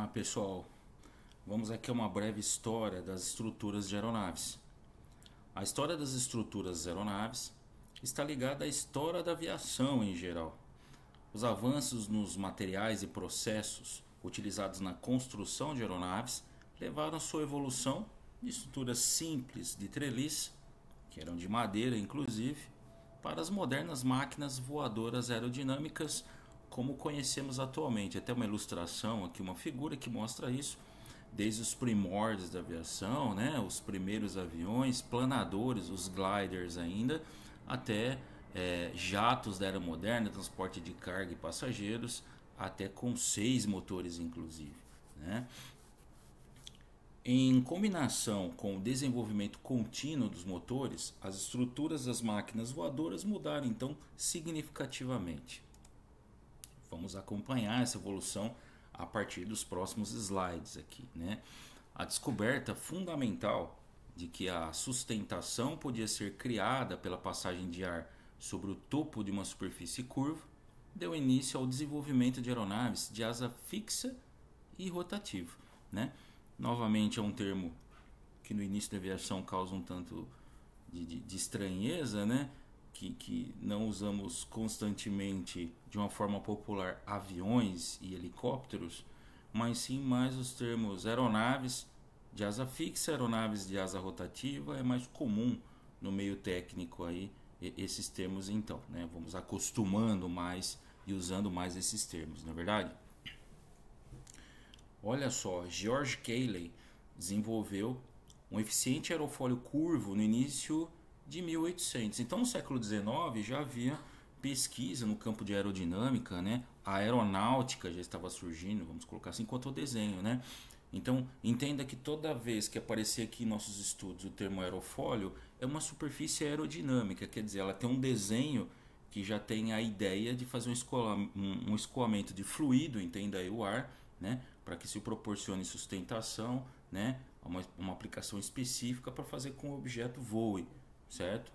Olá pessoal, vamos aqui a uma breve história das estruturas de aeronaves. A história das estruturas de aeronaves está ligada à história da aviação em geral. Os avanços nos materiais e processos utilizados na construção de aeronaves levaram a sua evolução de estruturas simples de treliça, que eram de madeira inclusive, para as modernas máquinas voadoras aerodinâmicas como conhecemos atualmente. Até uma ilustração aqui, uma figura que mostra isso, desde os primórdios da aviação, né, os primeiros aviões, planadores, os gliders ainda, até jatos da era moderna, transporte de carga e passageiros, até com 6 motores inclusive, né? Em combinação com o desenvolvimento contínuo dos motores, as estruturas das máquinas voadoras mudaram então significativamente. Vamos acompanhar essa evolução a partir dos próximos slides aqui, né? A descoberta fundamental de que a sustentação podia ser criada pela passagem de ar sobre o topo de uma superfície curva deu início ao desenvolvimento de aeronaves de asa fixa e rotativa, né? Novamente é um termo que no início da aviação causa um tanto de estranheza, né? Que não usamos constantemente de uma forma popular aviões e helicópteros, mas sim mais os termos aeronaves de asa fixa, aeronaves de asa rotativa. É mais comum no meio técnico aí esses termos, então, né? Vamos acostumando mais e usando mais esses termos, não é verdade? Olha só, George Cayley desenvolveu um eficiente aerofólio curvo no início de 1800. Então, no século XIX já havia pesquisa no campo de aerodinâmica, né? A aeronáutica já estava surgindo, vamos colocar assim, quanto ao desenho, né? Então, entenda que toda vez que aparecer aqui em nossos estudos o termo aerofólio, é uma superfície aerodinâmica, quer dizer, ela tem um desenho que já tem a ideia de fazer um escoamento de fluido, entenda aí o ar, né? Para que se proporcione sustentação, né? Uma aplicação específica para fazer com que o objeto voe, certo?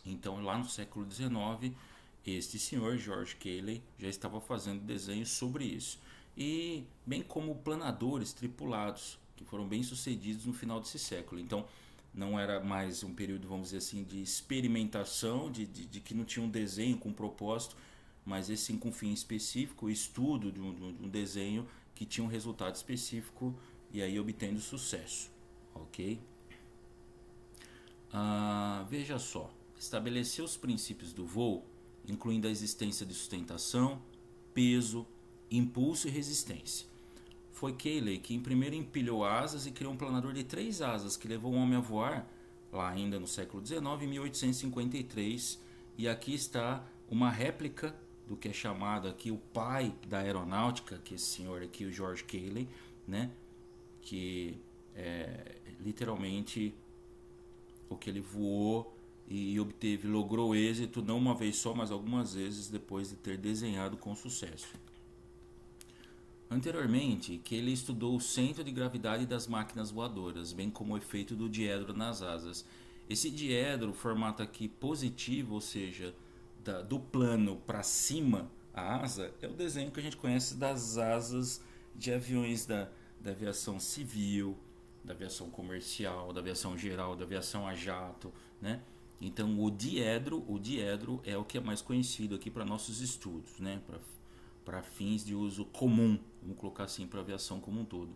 Então, lá no século XIX, este senhor George Cayley já estava fazendo desenhos sobre isso, e bem como planadores tripulados que foram bem sucedidos no final desse século. Então, não era mais um período, vamos dizer assim, de experimentação, de que não tinha um desenho com propósito, mas esse sim com fim específico, o estudo de um desenho que tinha um resultado específico e aí obtendo sucesso, ok? Veja só, estabeleceu os princípios do voo, incluindo a existência de sustentação, peso, impulso e resistência. Foi Cayley quem primeiro empilhou asas e criou um planador de 3 asas que levou o homem a voar, lá ainda no século XIX, em 1853, e aqui está uma réplica do que é chamado aqui o pai da aeronáutica, que é esse senhor aqui, o George Cayley, né? Que é literalmente o que ele voou e obteve, logrou êxito não uma vez só, mas algumas vezes depois de ter desenhado com sucesso. Anteriormente, Cayley estudou o centro de gravidade das máquinas voadoras, bem como o efeito do diedro nas asas. Esse diedro, formato aqui positivo, ou seja, do plano para cima, a asa, é o desenho que a gente conhece das asas de aviões da aviação civil, da aviação comercial, da aviação geral, da aviação a jato, né? Então o diedro é o que é mais conhecido aqui para nossos estudos, né? Para fins de uso comum, vamos colocar assim, para a aviação como um todo.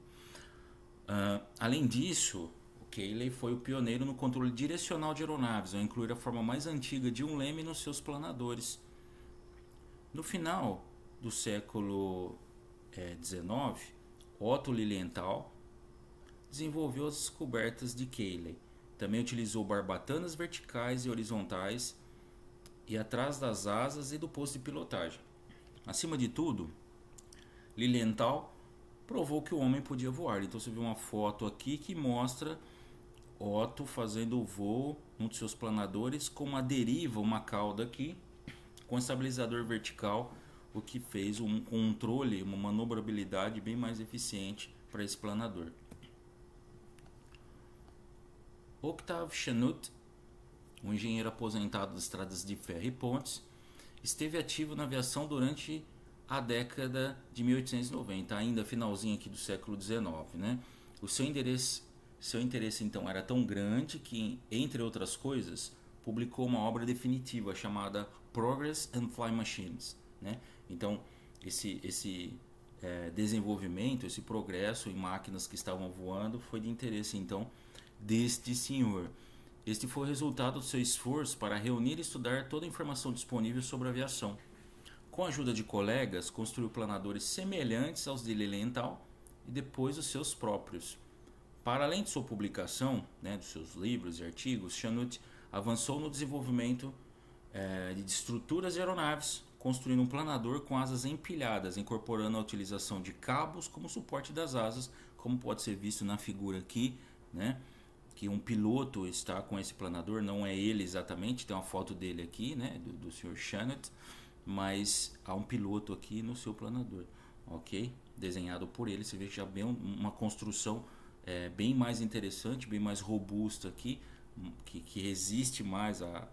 Além disso, o Cayley foi o pioneiro no controle direcional de aeronaves, ao incluir a forma mais antiga de um leme nos seus planadores. No final do século XIX, Otto Lilienthal desenvolveu as descobertas de Cayley. Também utilizou barbatanas verticais e horizontais e atrás das asas e do posto de pilotagem. Acima de tudo, Lilienthal provou que o homem podia voar. Então você vê uma foto aqui que mostra Otto fazendo o voo num de seus planadores com uma deriva, uma cauda aqui, com estabilizador vertical, o que fez um controle, uma manobrabilidade bem mais eficiente para esse planador. Octave Chanute, um engenheiro aposentado das estradas de ferro e pontes, esteve ativo na aviação durante a década de 1890, ainda finalzinho aqui do século XIX, né? O seu interesse então era tão grande que, entre outras coisas, publicou uma obra definitiva chamada Progress and Flying Machines, né? Então, esse desenvolvimento, esse progresso em máquinas que estavam voando foi de interesse então deste senhor. Este foi o resultado do seu esforço para reunir e estudar toda a informação disponível sobre a aviação. Com a ajuda de colegas, construiu planadores semelhantes aos de Lilienthal e depois os seus próprios. Para além de sua publicação, né, dos seus livros e artigos, Chanute avançou no desenvolvimento de estruturas de aeronaves, construindo um planador com asas empilhadas, incorporando a utilização de cabos como suporte das asas, como pode ser visto na figura aqui, né, que um piloto está com esse planador, não é ele exatamente, tem uma foto dele aqui, né, do Sr. Chanute, mas há um piloto aqui no seu planador, ok? Desenhado por ele, você vê que já vem uma construção bem mais interessante, bem mais robusta aqui, que resiste mais à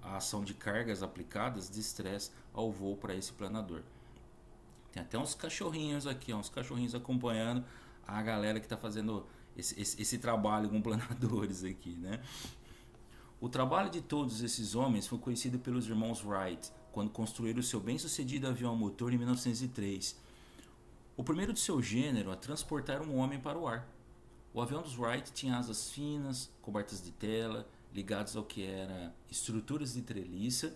ação de cargas aplicadas de estresse ao voo para esse planador. Tem até uns cachorrinhos aqui, uns cachorrinhos acompanhando a galera que está fazendo esse trabalho com planadores aqui, né? O trabalho de todos esses homens foi conhecido pelos irmãos Wright, quando construíram o seu bem-sucedido avião a motor em 1903. O primeiro de seu gênero a transportar um homem para o ar. O avião dos Wright tinha asas finas, cobertas de tela, ligadas ao que era estruturas de treliça,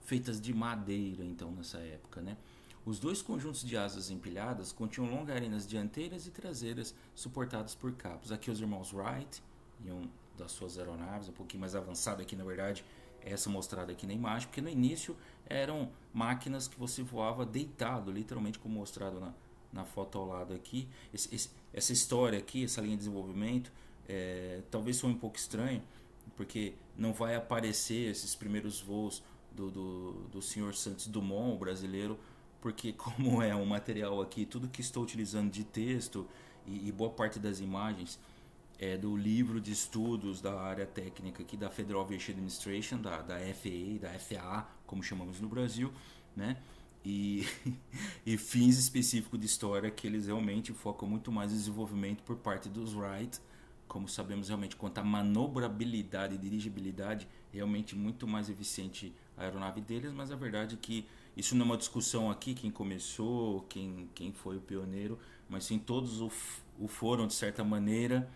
feitas de madeira, então, nessa época, né? Os dois conjuntos de asas empilhadas continham longarinas dianteiras e traseiras suportadas por cabos. Aqui os irmãos Wright, em uma das suas aeronaves, um pouquinho mais avançada aqui, na verdade, essa mostrada aqui na imagem, porque no início eram máquinas que você voava deitado, literalmente como mostrado na foto ao lado aqui. Essa história aqui, essa linha de desenvolvimento, talvez soe um pouco estranho, porque não vai aparecer esses primeiros voos do senhor Santos Dumont, o brasileiro, porque como é um material aqui, tudo que estou utilizando de texto e boa parte das imagens é do livro de estudos da área técnica aqui da Federal Aviation Administration, da FAA, da FAA, como chamamos no Brasil, né? E fins específicos de história que eles realmente focam muito mais no desenvolvimento por parte dos Wright, como sabemos realmente quanto à manobrabilidade e dirigibilidade, realmente muito mais eficiente a aeronave deles, mas a verdade é que isso não é uma discussão aqui, quem começou, quem foi o pioneiro, mas sim todos o foram de certa maneira,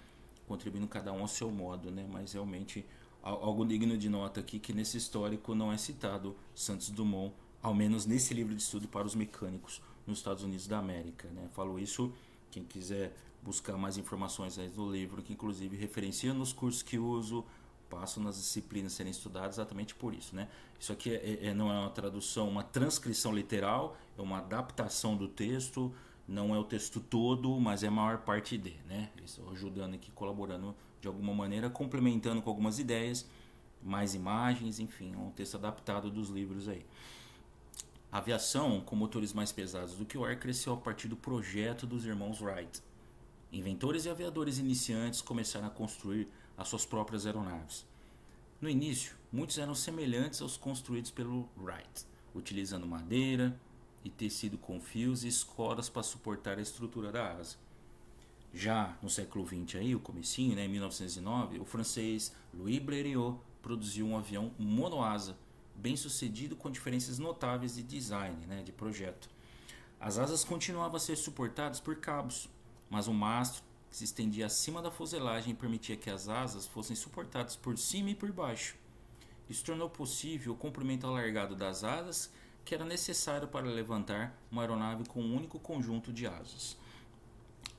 contribuindo cada um ao seu modo, né? Mas realmente algo digno de nota aqui que nesse histórico não é citado Santos Dumont, ao menos nesse livro de estudo para os mecânicos nos Estados Unidos da América, né? Falo isso, quem quiser buscar mais informações aí do livro, que inclusive referencia nos cursos que uso, passo nas disciplinas serem estudadas exatamente por isso, né? Isso aqui não é uma tradução, uma transcrição literal, é uma adaptação do texto, não é o texto todo, mas é a maior parte dele, né? Estou ajudando aqui, colaborando de alguma maneira, complementando com algumas ideias, mais imagens, enfim, é um texto adaptado dos livros aí. A aviação, com motores mais pesados do que o ar, cresceu a partir do projeto dos irmãos Wright. Inventores e aviadores iniciantes começaram a construir as suas próprias aeronaves. No início, muitos eram semelhantes aos construídos pelo Wright, utilizando madeira e tecido com fios e escoras para suportar a estrutura da asa. Já no século XX, aí, o comecinho, né, em 1909, o francês Louis Blériot produziu um avião monoasa, bem sucedido com diferenças notáveis de design, né, de projeto. As asas continuavam a ser suportadas por cabos, mas um mastro que se estendia acima da fuselagem permitia que as asas fossem suportadas por cima e por baixo. Isso tornou possível o comprimento alargado das asas, que era necessário para levantar uma aeronave com um único conjunto de asas.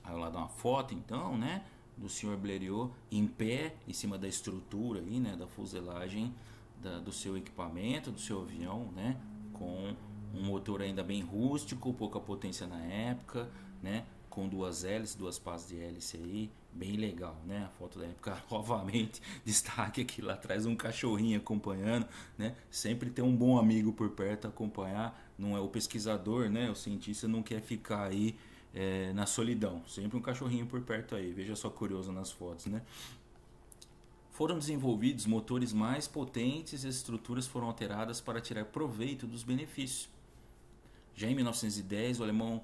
Aí lá dá uma foto então, né, do Sr. Blériot em pé em cima da estrutura aí, né, da fuselagem do seu equipamento, do seu avião, né, com um motor ainda bem rústico, pouca potência na época, né, com duas hélices, duas pás de hélice aí, bem legal, né? A foto da época, novamente, destaque aqui lá atrás, um cachorrinho acompanhando, né? Sempre tem um bom amigo por perto a acompanhar, não é o pesquisador, né? O cientista não quer ficar aí na solidão, sempre um cachorrinho por perto aí, veja só curioso nas fotos, né? Foram desenvolvidos motores mais potentes e as estruturas foram alteradas para tirar proveito dos benefícios. Já em 1910, o alemão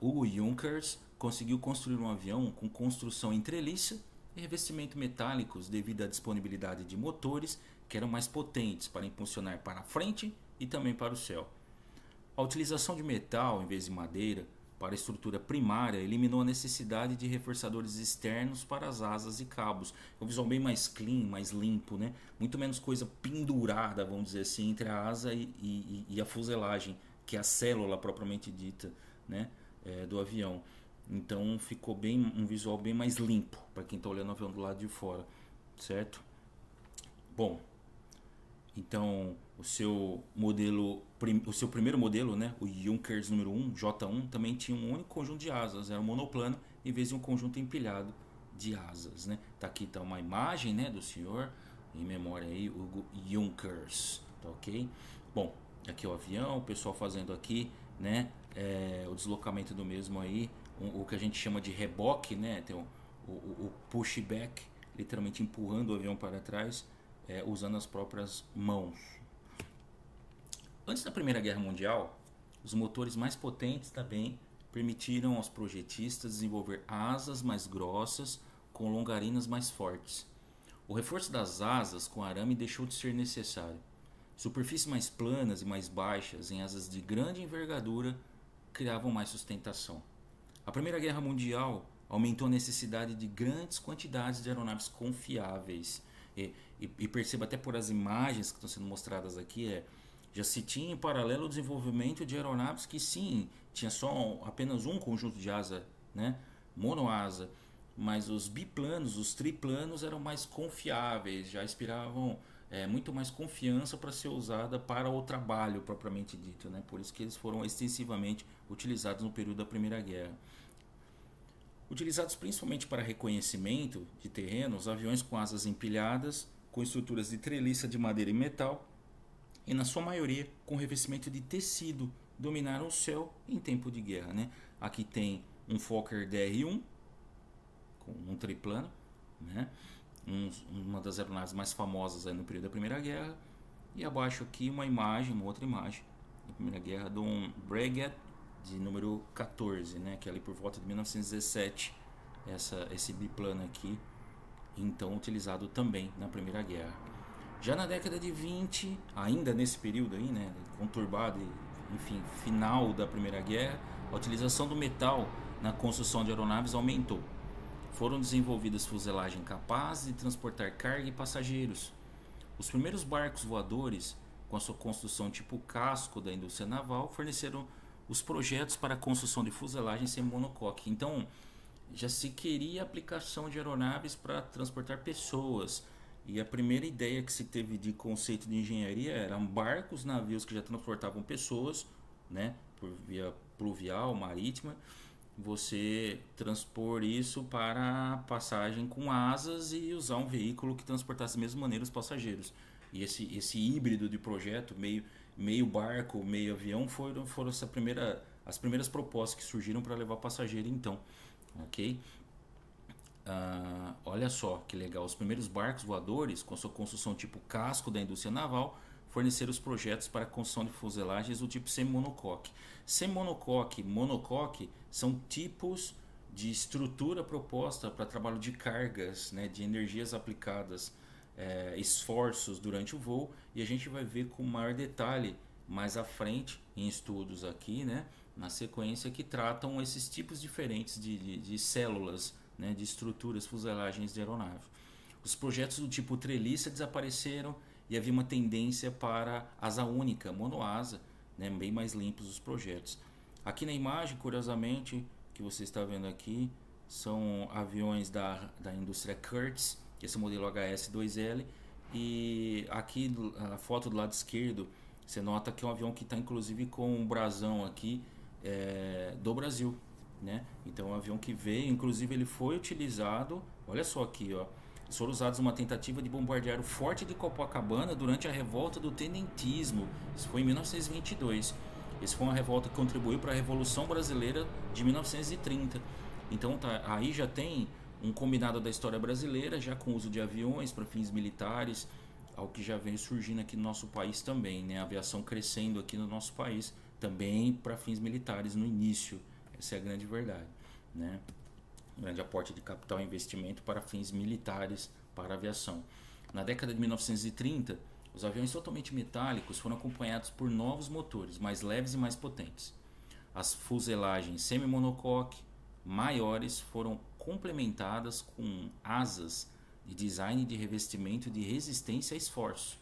Hugo Junkers conseguiu construir um avião com construção em treliça e revestimento metálicos devido à disponibilidade de motores que eram mais potentes para impulsionar para a frente e também para o céu. A utilização de metal em vez de madeira para a estrutura primária eliminou a necessidade de reforçadores externos para as asas e cabos. É um visual bem mais clean, mais limpo, né? Muito menos coisa pendurada, vamos dizer assim, entre a asa e a fuselagem, que é a célula propriamente dita, né? Do avião. Então ficou um visual bem mais limpo para quem está olhando o avião do lado de fora, certo? Bom, então o seu primeiro modelo, né, o Junkers número 1, J1, também tinha um único conjunto de asas, era um monoplano em vez de um conjunto empilhado de asas, né? Tá aqui tá uma imagem, né, do senhor em memória aí, Hugo Junkers, tá ok? Bom, aqui o avião, o pessoal fazendo aqui, né, o deslocamento do mesmo aí, o que a gente chama de reboque, né, tem o pushback, literalmente empurrando o avião para trás, usando as próprias mãos. Antes da Primeira Guerra Mundial, os motores mais potentes também permitiram aos projetistas desenvolver asas mais grossas com longarinas mais fortes. O reforço das asas com arame deixou de ser necessário. Superfícies mais planas e mais baixas em asas de grande envergadura criavam mais sustentação. A Primeira Guerra Mundial aumentou a necessidade de grandes quantidades de aeronaves confiáveis. E perceba até por as imagens que estão sendo mostradas aqui, já se tinha em paralelo o desenvolvimento de aeronaves que sim, tinha só apenas um conjunto de asa, né, monoasa, mas os biplanos, os triplanos eram mais confiáveis, já inspiravam muito mais confiança para ser usada para o trabalho propriamente dito, né? Por isso que eles foram extensivamente utilizados no período da Primeira Guerra. Utilizados principalmente para reconhecimento de terreno, os aviões com asas empilhadas, com estruturas de treliça de madeira e metal, e na sua maioria com revestimento de tecido, dominaram o céu em tempo de guerra, né? Aqui tem um Fokker DR-1 com um triplano, né? Uma das aeronaves mais famosas aí no período da Primeira Guerra, e abaixo aqui uma outra imagem da Primeira Guerra de um Breguet de número 14, né? Que é ali por volta de 1917, esse biplano aqui, então utilizado também na Primeira Guerra. Já na década de 20, ainda nesse período aí, né, conturbado e, enfim, final da Primeira Guerra, a utilização do metal na construção de aeronaves aumentou. Foram desenvolvidas fuselagens capazes de transportar carga e passageiros. Os primeiros barcos voadores, com a sua construção tipo casco da indústria naval, forneceram os projetos para a construção de fuselagens sem monocoque. Então, já se queria aplicação de aeronaves para transportar pessoas. E a primeira ideia que se teve de conceito de engenharia eram barcos, navios que já transportavam pessoas, né, por via pluvial, marítima. Você transpor isso para passagem com asas e usar um veículo que transportasse da mesma maneira os passageiros. E esse híbrido de projeto, meio barco, meio avião, foram as primeiras propostas que surgiram para levar passageiro então. Ok? Olha só que legal, os primeiros barcos voadores com sua construção tipo casco da indústria naval forneceram os projetos para a construção de fuselagens do tipo semi-monocoque. Semi-monocoque e monocoque são tipos de estrutura proposta para trabalho de cargas, né, de energias aplicadas, esforços durante o voo, e a gente vai ver com maior detalhe mais à frente em estudos aqui, né, na sequência, que tratam esses tipos diferentes de células, né, de estruturas, fuselagens de aeronave. Os projetos do tipo treliça desapareceram e havia uma tendência para asa única, monoasa, né, bem mais limpos os projetos. Aqui na imagem, curiosamente, que você está vendo aqui, são aviões da indústria Curtiss, esse modelo HS-2L, e aqui a foto do lado esquerdo, você nota que é um avião que está inclusive com um brasão aqui do Brasil, né? Então é um avião que veio, inclusive ele foi utilizado, olha só aqui, ó, foram usados numa tentativa de bombardear o Forte de Copacabana durante a revolta do tenentismo. Isso foi em 1922. Isso foi uma revolta que contribuiu para a Revolução Brasileira de 1930. Então aí já tem um combinado da história brasileira, já com uso de aviões para fins militares, algo que já vem surgindo aqui no nosso país também, né? A aviação crescendo aqui no nosso país também para fins militares no início. Essa é a grande verdade, né? Um grande aporte de capital e investimento para fins militares para a aviação. Na década de 1930, os aviões totalmente metálicos foram acompanhados por novos motores mais leves e mais potentes. As fuselagens semi-monocoque maiores foram complementadas com asas de design de revestimento de resistência a esforço.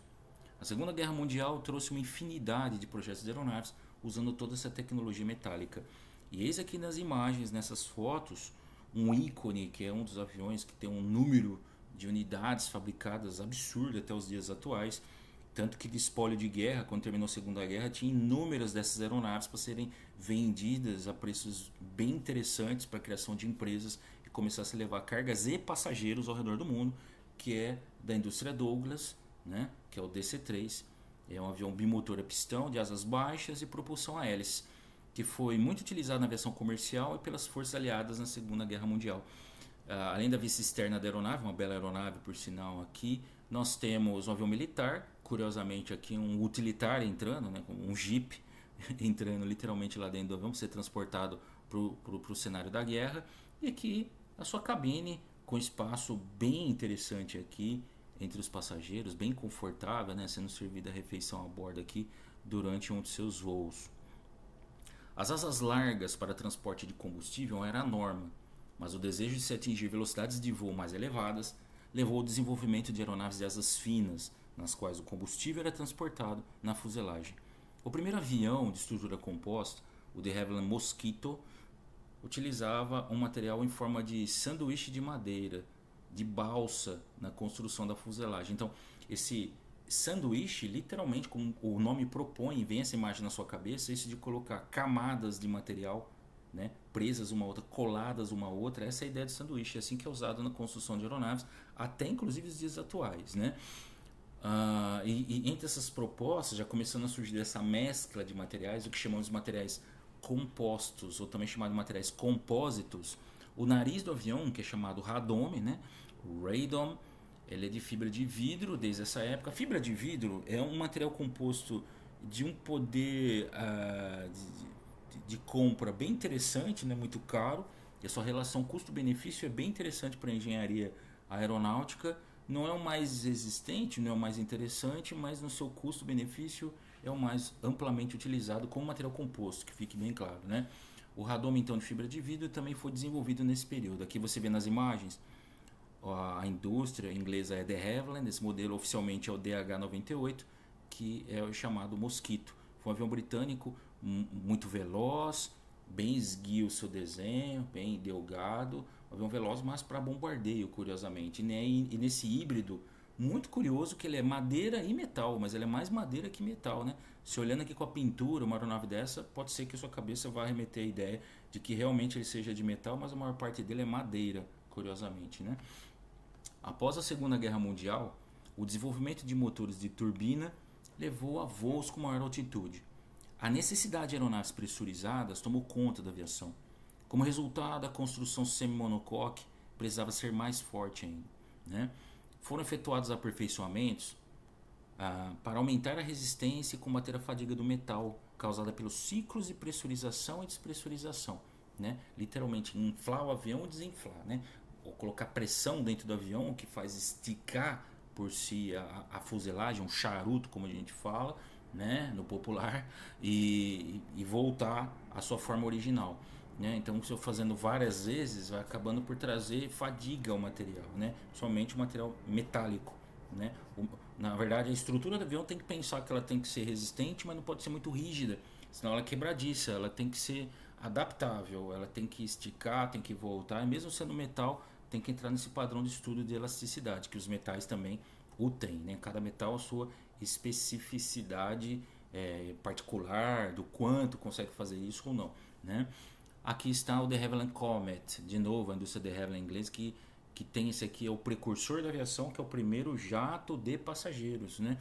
A Segunda Guerra Mundial trouxe uma infinidade de projetos de aeronaves usando toda essa tecnologia metálica. E eis aqui nas imagens, nessas fotos, um ícone que é um dos aviões que tem um número de unidades fabricadas absurdo até os dias atuais. Tanto que de espólio de guerra, quando terminou a Segunda Guerra, tinha inúmeras dessas aeronaves para serem vendidas a preços bem interessantes para a criação de empresas e começasse a levar cargas e passageiros ao redor do mundo, que é da indústria Douglas, né? Que é o DC-3. É um avião bimotor a pistão, de asas baixas e propulsão a hélice, que foi muito utilizado na aviação comercial e pelas forças aliadas na Segunda Guerra Mundial. Além da vista externa da aeronave, uma bela aeronave por sinal aqui, nós temos um avião militar, curiosamente aqui um utilitário entrando, né, um Jeep entrando literalmente lá dentro do avião para ser transportado para o cenário da guerra. E aqui a sua cabine com espaço bem interessante aqui entre os passageiros, bem confortável, né, sendo servida a refeição a bordo aqui durante um de seus voos. As asas largas para transporte de combustível era a norma, mas o desejo de se atingir velocidades de voo mais elevadas levou ao desenvolvimento de aeronaves de asas finas, nas quais o combustível era transportado na fuselagem. O primeiro avião de estrutura composta, o de Havilland Mosquito, utilizava um material em forma de sanduíche de madeira, de balsa, na construção da fuselagem. Então, esse sanduíche, literalmente, como o nome propõe, vem essa imagem na sua cabeça, isso de colocar camadas de material, né, presas uma a outra, coladas uma a outra, essa é a ideia de sanduíche, é assim que é usado na construção de aeronaves, até inclusive os dias atuais, né? E entre essas propostas, já começando a surgir essa mescla de materiais, o que chamamos de materiais compostos, ou também chamado de materiais compósitos. O nariz do avião, que é chamado radome, né? O radome, ele é de fibra de vidro desde essa época. A fibra de vidro é um material composto de um poder de compra bem interessante, né? Muito caro, e a sua relação custo-benefício é bem interessante para a engenharia aeronáutica. Não é o mais existente, não é o mais interessante, mas no seu custo-benefício é o mais amplamente utilizado como material composto, que fique bem claro, né? O radome, então, de fibra de vidro também foi desenvolvido nesse período. Aqui você vê nas imagens, a indústria inglesa é de Havilland, esse modelo oficialmente é o DH-98, que é o chamado Mosquito. Foi um avião britânico muito veloz, bem esguio o seu desenho, bem delgado, um avião veloz, mas para bombardeio, curiosamente. E nesse híbrido, muito curioso que ele é madeira e metal, mas ele é mais madeira que metal, né? Se olhando aqui com a pintura, uma aeronave dessa, pode ser que a sua cabeça vá remeter a ideia de que realmente ele seja de metal, mas a maior parte dele é madeira, curiosamente, né? Após a Segunda Guerra Mundial, o desenvolvimento de motores de turbina levou a voos com maior altitude. A necessidade de aeronaves pressurizadas tomou conta da aviação. Como resultado, a construção semi-monocoque precisava ser mais forte ainda, né? Foram efetuados aperfeiçoamentos para aumentar a resistência e combater a fadiga do metal causada pelos ciclos de pressurização e despressurização, né? Literalmente inflar o avião e desinflar, né? Ou colocar pressão dentro do avião, o que faz esticar por si a fuselagem, um charuto, como a gente fala, né, no popular, e voltar à sua forma original, né? Então, se eu fazendo várias vezes, vai acabando por trazer fadiga ao material, né? Somente o material metálico, né? Na verdade, a estrutura do avião tem que pensar que ela tem que ser resistente, mas não pode ser muito rígida, senão ela é quebradiça. Ela tem que ser adaptável, ela tem que esticar, tem que voltar, e mesmo sendo metal, tem que entrar nesse padrão de estudo de elasticidade, que os metais também o têm, né? Cada metal a sua especificidade particular do quanto consegue fazer isso ou não, né? Aqui está o de Havilland Comet, de novo a indústria de Havilland inglês, que tem esse aqui, é o precursor da aviação, que é o primeiro jato de passageiros, né?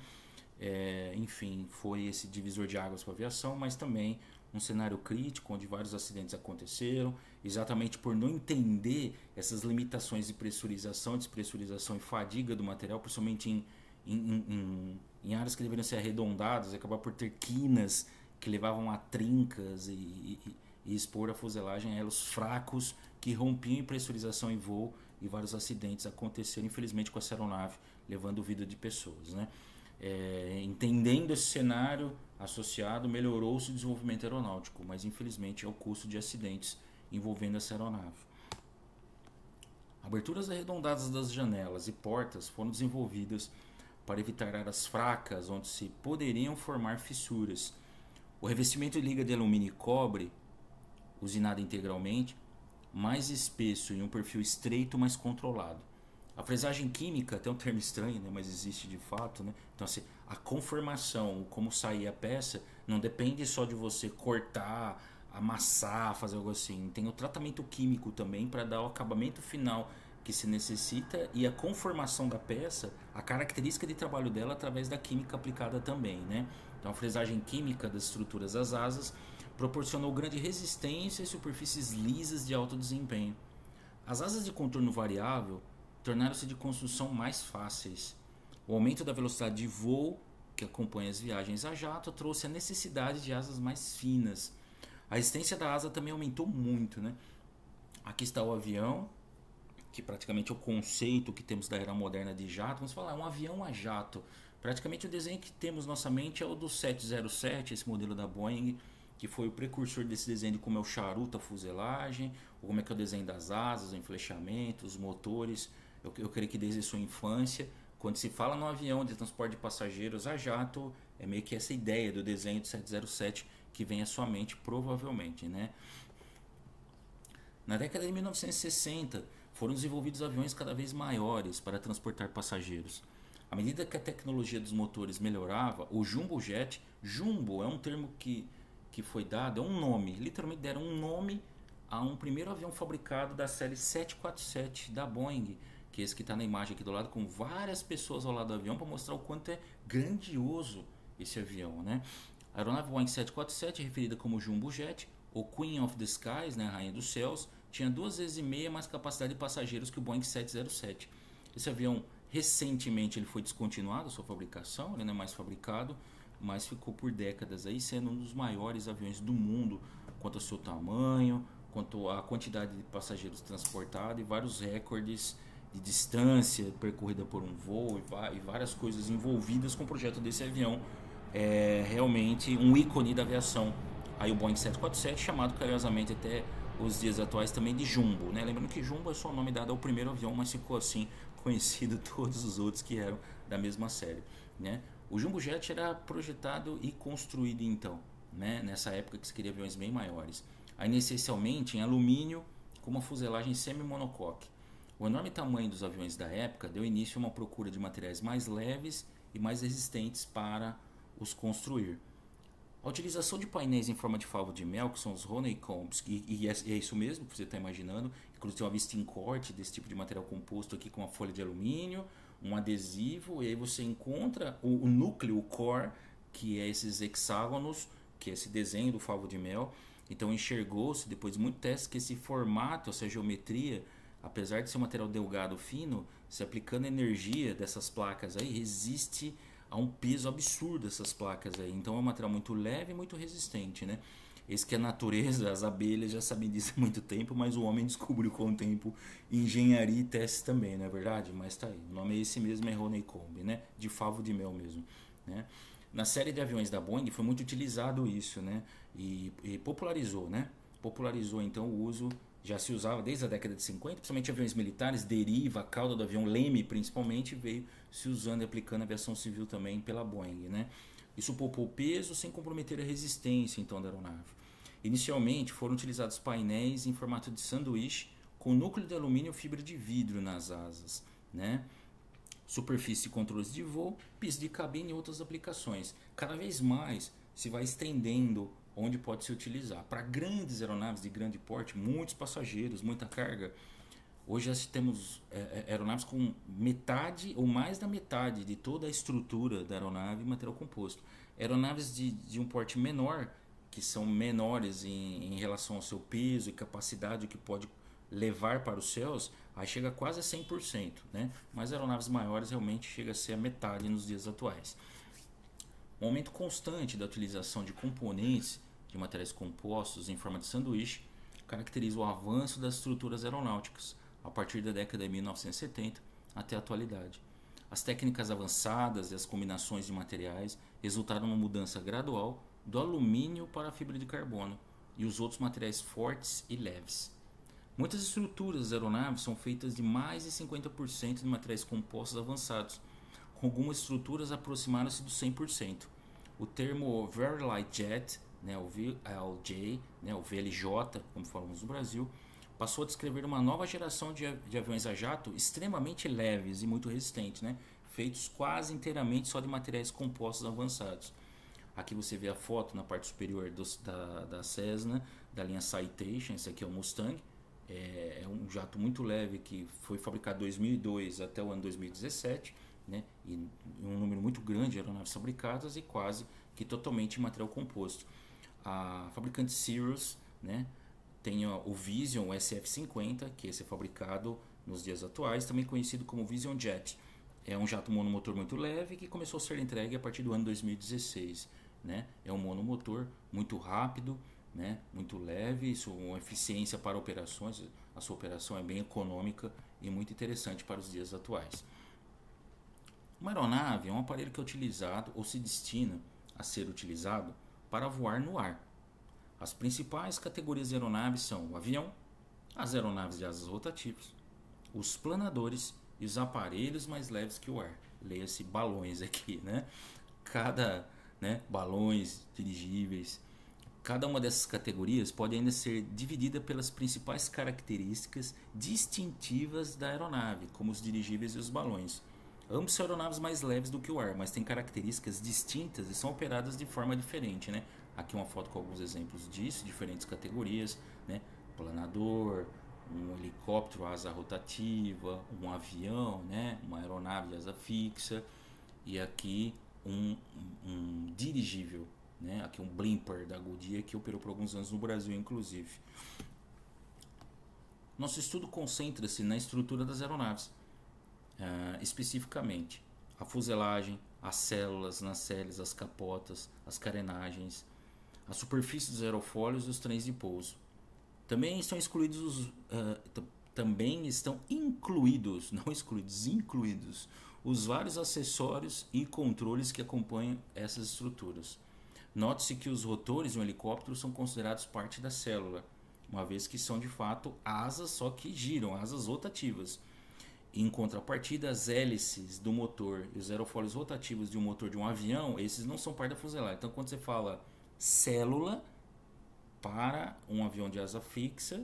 Enfim, foi esse divisor de águas para a aviação, mas também um cenário crítico onde vários acidentes aconteceram, exatamente por não entender essas limitações de pressurização, despressurização e fadiga do material, principalmente em áreas que deveriam ser arredondadas, acabar por ter quinas que levavam a trincas e expor a fuselagem a elos fracos que rompiam em pressurização em voo, e vários acidentes aconteceram, infelizmente, com essa aeronave, levando vida de pessoas, né? Entendendo esse cenário associado, melhorou-se o desenvolvimento aeronáutico, mas infelizmente é o custo de acidentes envolvendo essa aeronave. Aberturas arredondadas das janelas e portas foram desenvolvidas para evitar áreas fracas onde se poderiam formar fissuras. O revestimento de liga de alumínio e cobre, usinado integralmente, mais espesso e um perfil estreito, mais controlado. A fresagem química, até um termo estranho, né, mas existe de fato, né? Então, assim, a conformação, como sair a peça, não depende só de você cortar, amassar, fazer algo assim. Tem o tratamento químico também para dar o acabamento final que se necessita, e a conformação da peça, a característica de trabalho dela através da química aplicada também, né? Então, a fresagem química das estruturas das asas proporcionou grande resistência e superfícies lisas de alto desempenho. As asas de contorno variável tornaram-se de construção mais fáceis. O aumento da velocidade de voo, que acompanha as viagens a jato, trouxe a necessidade de asas mais finas. A resistência da asa também aumentou muito, né? Aqui está o avião, que praticamente é o conceito que temos da era moderna de jato. Vamos falar, é um avião a jato. Praticamente o desenho que temos na nossa mente é o do 707, esse modelo da Boeing, que foi o precursor desse desenho de como é o charuto, a fuselagem, ou como é que é o desenho das asas, o enflechamento, os motores. Eu creio que desde a sua infância, quando se fala no avião de transporte de passageiros a jato, é meio que essa ideia do desenho do 707 que vem à sua mente, provavelmente, né? Na década de 1960, foram desenvolvidos aviões cada vez maiores para transportar passageiros. À medida que a tecnologia dos motores melhorava, o Jumbo Jet, Jumbo é um termo que foi dado, é um nome, literalmente deram um nome a um primeiro avião fabricado da série 747 da Boeing, que é esse que está na imagem aqui do lado, com várias pessoas ao lado do avião para mostrar o quanto é grandioso esse avião, né? A aeronave Boeing 747, referida como Jumbo Jet, ou Queen of the Skies, né, a Rainha dos Céus, tinha 2 vezes e meia mais capacidade de passageiros que o Boeing 707. Esse avião, recentemente, ele foi descontinuado a sua fabricação, ele não é mais fabricado, mas ficou por décadas aí sendo um dos maiores aviões do mundo, quanto ao seu tamanho, quanto à quantidade de passageiros transportados, e vários recordes de distância percorrida por um voo e várias coisas envolvidas com o projeto desse avião. É realmente um ícone da aviação. Aí o Boeing 747, chamado carinhosamente até os dias atuais também de Jumbo, né? Lembrando que Jumbo é só o nome dado ao primeiro avião, mas ficou assim conhecido todos os outros que eram da mesma série, né? O Jumbo Jet era projetado e construído então, né, nessa época que se queria aviões bem maiores. Aí, essencialmente em alumínio, com uma fuselagem semi-monocoque. O enorme tamanho dos aviões da época deu início a uma procura de materiais mais leves e mais resistentes para os construir. A utilização de painéis em forma de favo de mel, que são os honeycombs, e é isso mesmo que você está imaginando, inclusive uma vista em corte desse tipo de material composto aqui com uma folha de alumínio, um adesivo, e aí você encontra o núcleo, o core, que é esses hexágonos, que é esse desenho do favo de mel. Então enxergou-se, depois de muito teste, que esse formato, essa geometria, apesar de ser um material delgado fino, se aplicando a energia dessas placas aí, resiste a um peso absurdo dessas placas aí. Então é um material muito leve e muito resistente, né? Esse que a natureza, as abelhas já sabem disso há muito tempo, mas o homem descobriu com o tempo engenharia e testes também, não é verdade? Mas tá aí, o nome é esse mesmo, é honeycomb, né? De favo de mel mesmo, né? Na série de aviões da Boeing foi muito utilizado isso, né? E popularizou, né? Popularizou então o uso, já se usava desde a década de 50, principalmente aviões militares, deriva, a cauda do avião leme principalmente, veio se usando e aplicando a aviação civil também pela Boeing, né? Isso poupou peso sem comprometer a resistência então da aeronave. Inicialmente foram utilizados painéis em formato de sanduíche com núcleo de alumínio e fibra de vidro nas asas, né? Superfície de controles de voo, piso de cabine e outras aplicações. Cada vez mais se vai estendendo onde pode se utilizar. Para grandes aeronaves de grande porte, muitos passageiros, muita carga, hoje já temos aeronaves com metade ou mais da metade de toda a estrutura da aeronave em material composto. Aeronaves de um porte menor, que são menores em relação ao seu peso e capacidade que pode levar para os céus, aí chega quase a 100%, né? Mas aeronaves maiores realmente chega a ser a metade nos dias atuais. Um aumento constante da utilização de componentes de materiais compostos em forma de sanduíche caracteriza o avanço das estruturas aeronáuticas a partir da década de 1970 até a atualidade. As técnicas avançadas e as combinações de materiais resultaram numa mudança gradual do alumínio para a fibra de carbono e os outros materiais fortes e leves. Muitas estruturas das aeronaves são feitas de mais de 50% de materiais compostos avançados, com algumas estruturas aproximaram-se do 100%. O termo Very Light Jet, né, o VLJ, né, o VLJ, como falamos no Brasil, passou a descrever uma nova geração de aviões a jato extremamente leves e muito resistentes, né, feitos quase inteiramente só de materiais compostos avançados. Aqui você vê a foto na parte superior da Cessna, da linha Citation. Esse aqui é o Mustang. É um jato muito leve que foi fabricado em 2002 até o ano 2017, né? E um número muito grande de aeronaves fabricadas e quase que totalmente em material composto. A fabricante Cirrus, né, tem o Vision SF-50, que esse é fabricado nos dias atuais, também conhecido como Vision Jet. É um jato monomotor muito leve que começou a ser entregue a partir do ano 2016. Né? É um monomotor muito rápido, né? Muito leve, uma eficiência para operações. A sua operação é bem econômica e muito interessante para os dias atuais. Uma aeronave é um aparelho que é utilizado ou se destina a ser utilizado para voar no ar. As principais categorias de aeronaves são o avião, as aeronaves de asas rotativas, os planadores e os aparelhos mais leves que o ar. Leia-se balões aqui, né? Balões, dirigíveis. Cada uma dessas categorias pode ainda ser dividida pelas principais características distintivas da aeronave, como os dirigíveis e os balões. Ambos são aeronaves mais leves do que o ar, mas têm características distintas e são operadas de forma diferente, né? Aqui uma foto com alguns exemplos disso, diferentes categorias, né? Planador, um helicóptero asa rotativa, um avião, né? Uma aeronave de asa fixa, e aqui um dirigível, né? Aqui um Blimper da Goodyear que operou por alguns anos no Brasil, inclusive. Nosso estudo concentra-se na estrutura das aeronaves, especificamente a fuselagem, as células, nacelles, as capotas, as carenagens, a superfície dos aerofólios e os trens de pouso. Também estão incluídos, não excluídos, incluídos os vários acessórios e controles que acompanham essas estruturas. Note-se que os rotores de um helicóptero são considerados parte da célula, uma vez que são de fato asas só que giram, asas rotativas. Em contrapartida, as hélices do motor e os aerofólios rotativos de um motor de um avião, esses não são parte da fuselagem. Então, quando você fala célula para um avião de asa fixa,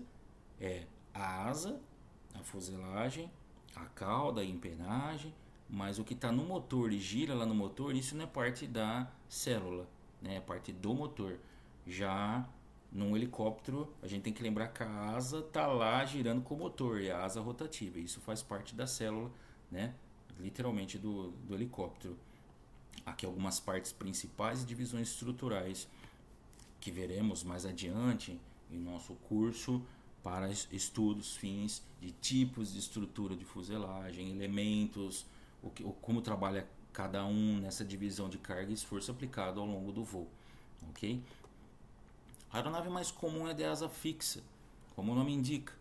é a asa, a fuselagem, a cauda, a empenagem, mas o que está no motor e gira lá no motor, isso não é parte da célula, né? É parte do motor. Já num helicóptero, a gente tem que lembrar que a asa está lá girando com o motor, e a asa rotativa. Isso faz parte da célula, né? Literalmente do helicóptero. Aqui algumas partes principais e divisões estruturais que veremos mais adiante em nosso curso para estudos fins de tipos de estrutura de fuselagem, elementos, como trabalha cada um nessa divisão de carga e esforço aplicado ao longo do voo. Ok? A aeronave mais comum é de asa fixa, como o nome indica.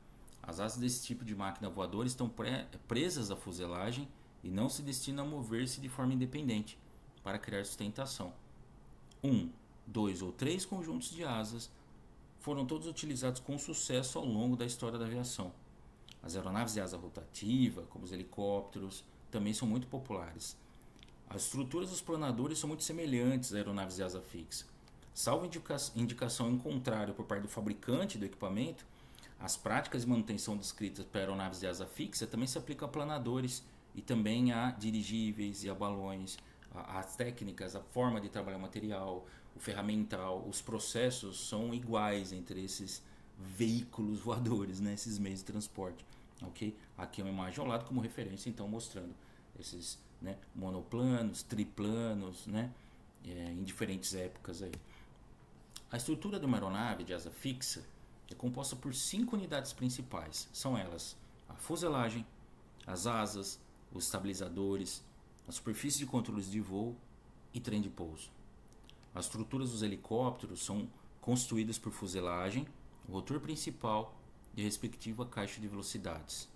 As asas desse tipo de máquina voadora estão presas à fuselagem e não se destinam a mover-se de forma independente para criar sustentação. 2 ou 3 conjuntos de asas foram todos utilizados com sucesso ao longo da história da aviação. As aeronaves de asa rotativa, como os helicópteros, também são muito populares. As estruturas dos planadores são muito semelhantes a aeronaves de asa fixa. Salvo indicação em contrário por parte do fabricante do equipamento, as práticas de manutenção descritas para aeronaves de asa fixa também se aplicam a planadores e também a dirigíveis e a balões. As técnicas, a forma de trabalhar o material, o ferramental, os processos são iguais entre esses veículos voadores, né? Esses meios de transporte. Okay? Aqui é uma imagem ao lado como referência, então mostrando esses, né, monoplanos, triplanos, né, em diferentes épocas aí. A estrutura de uma aeronave de asa fixa é composta por 5 unidades principais. São elas a fuselagem, as asas, os estabilizadores, a superfície de controles de voo e trem de pouso. As estruturas dos helicópteros são construídas por fuselagem, o rotor principal e a respectiva caixa de velocidades.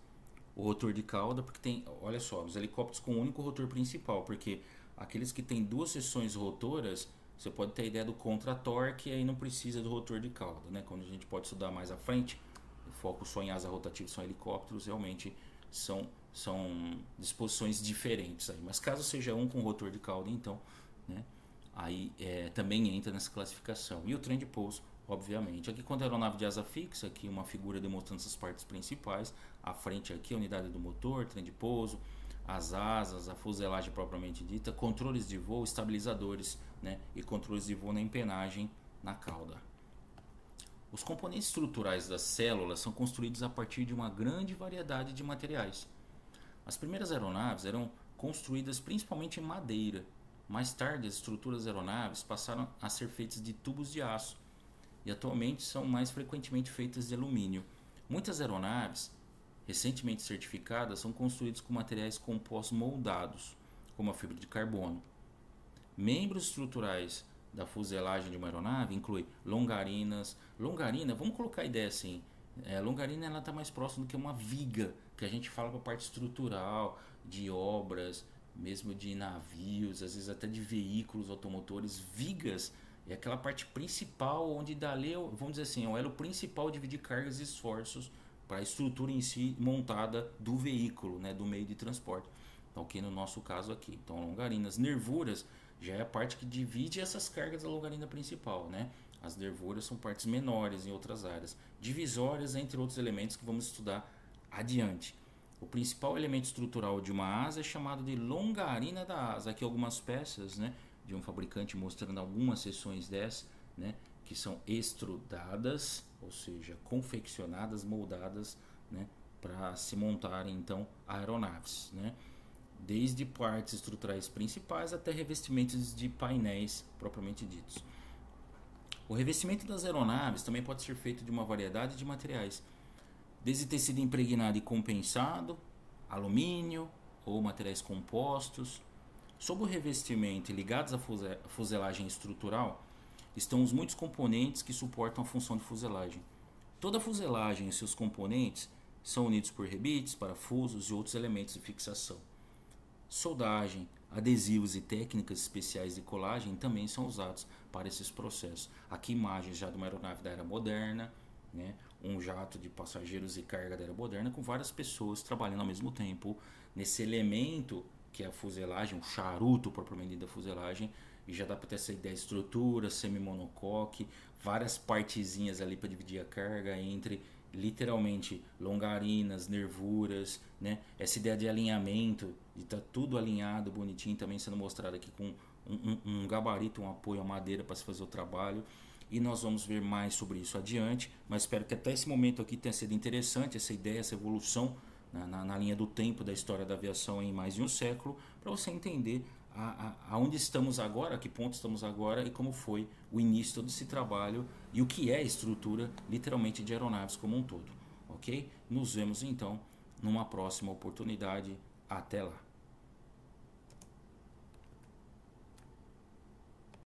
O rotor de cauda, porque tem, olha só, os helicópteros com um único rotor principal, porque aqueles que têm duas seções rotoras, você pode ter a ideia do contra-torque e aí não precisa do rotor de cauda, né? Quando a gente pode estudar mais à frente, o foco só em asa rotativa são helicópteros, realmente são disposições diferentes aí. Mas caso seja um com rotor de cauda, então, né? Aí também entra nessa classificação. E o trem de pouso, obviamente. Aqui quando a aeronave de asa fixa, aqui uma figura demonstrando essas partes principais. À frente aqui a unidade do motor, trem de pouso, as asas, a fuselagem propriamente dita, controles de voo, estabilizadores, né, e controles de voo na empenagem na cauda. Os componentes estruturais das células são construídos a partir de uma grande variedade de materiais. As primeiras aeronaves eram construídas principalmente em madeira. Mais tarde, as estruturas das aeronaves passaram a ser feitas de tubos de aço e atualmente são mais frequentemente feitas de alumínio. Muitas aeronaves recentemente certificadas são construídas com materiais compostos moldados, como a fibra de carbono. Membros estruturais da fuselagem de uma aeronave incluem longarinas. Longarina, vamos colocar a ideia assim, longarina ela está mais próxima do que uma viga, que a gente fala para a parte estrutural, de obras, mesmo de navios, às vezes até de veículos automotores. Vigas é aquela parte principal, onde dali, vamos dizer assim, é o elo principal de dividir cargas e esforços para a estrutura em si montada do veículo, né, do meio de transporte. Então, aqui no nosso caso aqui, então longarinas, nervuras já é a parte que divide essas cargas da longarina principal, né? As nervuras são partes menores em outras áreas, divisórias entre outros elementos que vamos estudar adiante. O principal elemento estrutural de uma asa é chamado de longarina da asa. Aqui algumas peças, né, de um fabricante mostrando algumas seções dessas, né, que são estrudadas, ou seja, confeccionadas, moldadas, né, para se montarem então aeronaves, né, desde partes estruturais principais até revestimentos de painéis propriamente ditos. O revestimento das aeronaves também pode ser feito de uma variedade de materiais, desde tecido impregnado e compensado, alumínio ou materiais compostos. Sob o revestimento e ligados à fuselagem estrutural estão os muitos componentes que suportam a função de fuselagem. Toda a fuselagem e seus componentes são unidos por rebites, parafusos e outros elementos de fixação. Soldagem, adesivos e técnicas especiais de colagem também são usados para esses processos. Aqui imagens já de uma aeronave da era moderna, né? Um jato de passageiros e carga da era moderna com várias pessoas trabalhando ao mesmo tempo nesse elemento que é a fuselagem, o charuto propriamente da fuselagem, e já dá para ter essa ideia de estrutura, semi-monocoque, várias partezinhas ali para dividir a carga entre literalmente longarinas, nervuras, né? Essa ideia de alinhamento, de estar tudo alinhado, bonitinho, também sendo mostrado aqui com um gabarito, um apoio à madeira para se fazer o trabalho. E nós vamos ver mais sobre isso adiante, mas espero que até esse momento aqui tenha sido interessante essa ideia, essa evolução na linha do tempo da história da aviação em mais de um século, para você entender aonde estamos agora, a que ponto estamos agora e como foi o início desse trabalho e o que é a estrutura literalmente de aeronaves como um todo, ok? Nos vemos então numa próxima oportunidade, até lá.